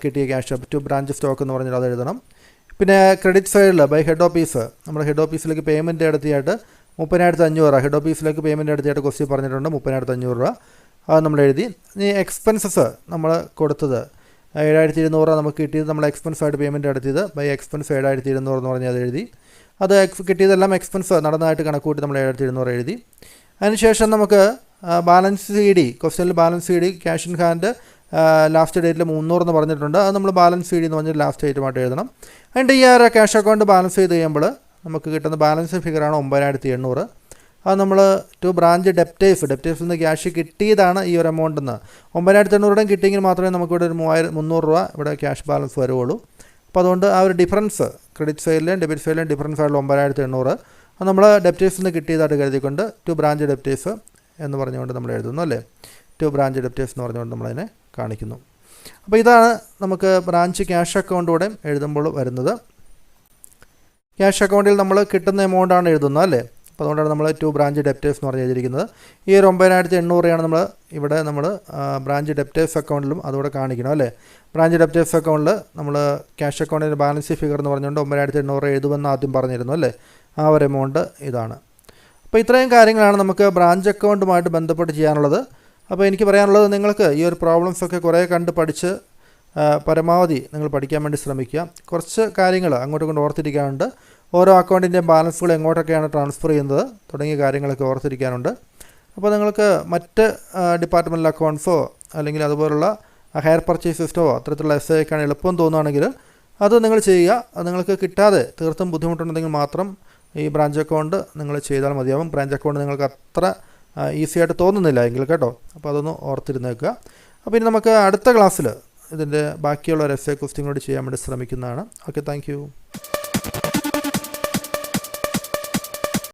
കിട്ടിയ ക്യാഷ് ടു ബ്രാഞ്ച് സ്റ്റോക്ക് എന്ന് പറഞ്ഞാൽ അത് എഴുതണം. പിന്നെ ക്രെഡിറ്റ് സൈഡിൽ ബൈ ഹെഡ് ഓഫീസ് നമ്മുടെ ഹെഡ് ഓഫീസിലേക്ക് പേയ്മെൻറ്റ് നടത്തിയായിട്ട് 30,500 രൂപ ഹെഡ് ഓഫീസിലേക്ക് പേയ്മെൻറ്റ് നടത്തിയായിട്ട് ക്വസ്റ്റ്യൻ പറഞ്ഞിട്ടുണ്ട്. 30,500 രൂപ അത് നമ്മൾ എഴുതി. ഇനി എക്സ്പെൻസസ് നമ്മൾ കൊടുത്തത് 7,200 രൂപ നമുക്ക് കിട്ടിയത് നമ്മൾ എക്സ്പെൻസ് ആയിട്ട് പേയ്മെൻറ്റ് നടത്തിയത് ബൈ എക്സ്പെൻസ് 7,200 എന്ന് പറഞ്ഞാൽ അത് എഴുതി. അത് കിട്ടിയതെല്ലാം എക്സ്പെൻസ് നടന്നതായിട്ട് കണക്കൂട്ടി നമ്മൾ 7,200 എഴുതി. അതിനുശേഷം നമുക്ക് ബാലൻസ് സി ഡി ക്വസ്റ്റ്യനിൽ balance C D cash in hand last ഡേറ്റിൽ 300 എന്ന് പറഞ്ഞിട്ടുണ്ട്. അത് നമ്മൾ ബാലൻസ് സി ഡി എന്ന് പറഞ്ഞാൽ ലാസ്റ്റ് ഡേറ്റുമായിട്ട് എഴുതണം. അതിൻ്റെ ഈ ഒരു ക്യാഷ് അക്കൗണ്ട് ബാലൻസ് ചെയ്ത് കഴിയുമ്പോൾ നമുക്ക് കിട്ടുന്ന ബാലൻസ് ഫിഗറാണ് 9,800. അത് നമ്മൾ ടു ബ്രാഞ്ച് ഡെപ്റ്റേഴ്സിൽ നിന്ന് ക്യാഷ് കിട്ടിയതാണ് ഈ ഒരു എമൗണ്ട് എന്ന്. 9,800 കിട്ടിയെങ്കിൽ മാത്രമേ നമുക്കിവിടെ ഒരു 300 രൂപ ഇവിടെ ക്യാഷ് ബാലൻസ് വരുള്ളൂ. അപ്പോൾ അതുകൊണ്ട് ആ ഒരു ഡിഫറൻസ് ക്രെഡിറ്റ് സൈഡിലെയും ഡെബിറ്റ് സൈഡിലെയും ഡിഫറൻസ് ആയിട്ടുള്ള 9,800 അത് നമ്മൾ ഡെപ്റ്റേഴ്സിൽ നിന്ന് കിട്ടിയതായിട്ട് കരുതിക്കൊണ്ട് ടു ബ്രാഞ്ച് ഡെപ്റ്റേഴ്സ് എന്ന് പറഞ്ഞുകൊണ്ട് നമ്മൾ എഴുതുന്നു അല്ലേ. ടു ബ്രാഞ്ച് ഡെപ്റ്റേഴ്സ് എന്ന് പറഞ്ഞുകൊണ്ട് നമ്മളതിനെ കാണിക്കുന്നു. അപ്പോൾ ഇതാണ് നമുക്ക് ബ്രാഞ്ച് ക്യാഷ് അക്കൗണ്ടൂടെ എഴുതുമ്പോൾ വരുന്നത്. ക്യാഷ് അക്കൗണ്ടിൽ നമ്മൾ കിട്ടുന്ന എമൗണ്ടാണ് എഴുതുന്നത് അല്ലേ. അപ്പോൾ അതുകൊണ്ടാണ് നമ്മൾ ടു ബ്രാഞ്ച് ഡെപ്റ്റേഴ്സ് എന്ന് പറഞ്ഞ് എഴുതിയിരിക്കുന്നത്. ഈ ഒരു 9,800 നമ്മൾ ഇവിടെ നമ്മൾ ബ്രാഞ്ച് ഡെപ്റ്റേഴ്സ് അക്കൗണ്ടിലും അതുകൂടെ കാണിക്കണം അല്ലേ. ബ്രാഞ്ച് ഡെപ്റ്റേഴ്സ് അക്കൗണ്ടിൽ നമ്മൾ ക്യാഷ് അക്കൗണ്ടിൻ്റെ ബാലൻസ് ഫിഗർ എന്ന് പറഞ്ഞുകൊണ്ട് 9,800 എഴുതുമെന്ന് ആദ്യം പറഞ്ഞിരുന്നു അല്ലേ. ആ ഒരു എമൗണ്ട് ഇതാണ്. അപ്പോൾ ഇത്രയും കാര്യങ്ങളാണ് നമുക്ക് ബ്രാഞ്ച് അക്കൗണ്ടുമായിട്ട് ബന്ധപ്പെട്ട് ചെയ്യാനുള്ളത്. അപ്പോൾ എനിക്ക് പറയാനുള്ളത് നിങ്ങൾക്ക് ഈ ഒരു പ്രോബ്ലംസൊക്കെ കുറേ കണ്ട് പഠിച്ച് പരമാവധി നിങ്ങൾ പഠിക്കാൻ വേണ്ടി ശ്രമിക്കുക. കുറച്ച് കാര്യങ്ങൾ അങ്ങോട്ടും കൊണ്ട് ഓർത്തിരിക്കാനുണ്ട്. ഓരോ അക്കൗണ്ടിൻ്റെയും ബാലൻസുകൾ എങ്ങോട്ടൊക്കെയാണ് ട്രാൻസ്ഫർ ചെയ്യുന്നത് തുടങ്ങിയ കാര്യങ്ങളൊക്കെ ഓർത്തിരിക്കാനുണ്ട്. അപ്പോൾ നിങ്ങൾക്ക് മറ്റ് ഡിപ്പാർട്ട്മെൻറ്റൽ അക്കൗണ്ട്സോ അല്ലെങ്കിൽ അതുപോലുള്ള ഹയർ പർച്ചേസ് സിസ്റ്റമോ അത്തരത്തിലുള്ള എസ് ഐക്കാണ് എളുപ്പം തോന്നുകയാണെങ്കിൽ അത് നിങ്ങൾ ചെയ്യുക. അത് നിങ്ങൾക്ക് കിട്ടാതെ തീർത്തും ബുദ്ധിമുട്ടുണ്ടെങ്കിൽ മാത്രം ഈ ബ്രാഞ്ച് അക്കൗണ്ട് നിങ്ങൾ ചെയ്താൽ മതിയാവും. ബ്രാഞ്ച് അക്കൗണ്ട് നിങ്ങൾക്ക് അത്ര ഈസി ആയിട്ട് തോന്നുന്നില്ല എങ്കിൽ കേട്ടോ. അപ്പോൾ അതൊന്ന് ഓർത്തിരുന്നേക്കുക. അപ്പോൾ ഇനി നമുക്ക് അടുത്ത ക്ലാസ്സിൽ ഇതിൻ്റെ ബാക്കിയുള്ള ഒരു എസ് എ ക്വസ്റ്റ്യൻ കൂടി ചെയ്യാൻ വേണ്ടി ശ്രമിക്കുന്നതാണ്. Okay, thank you.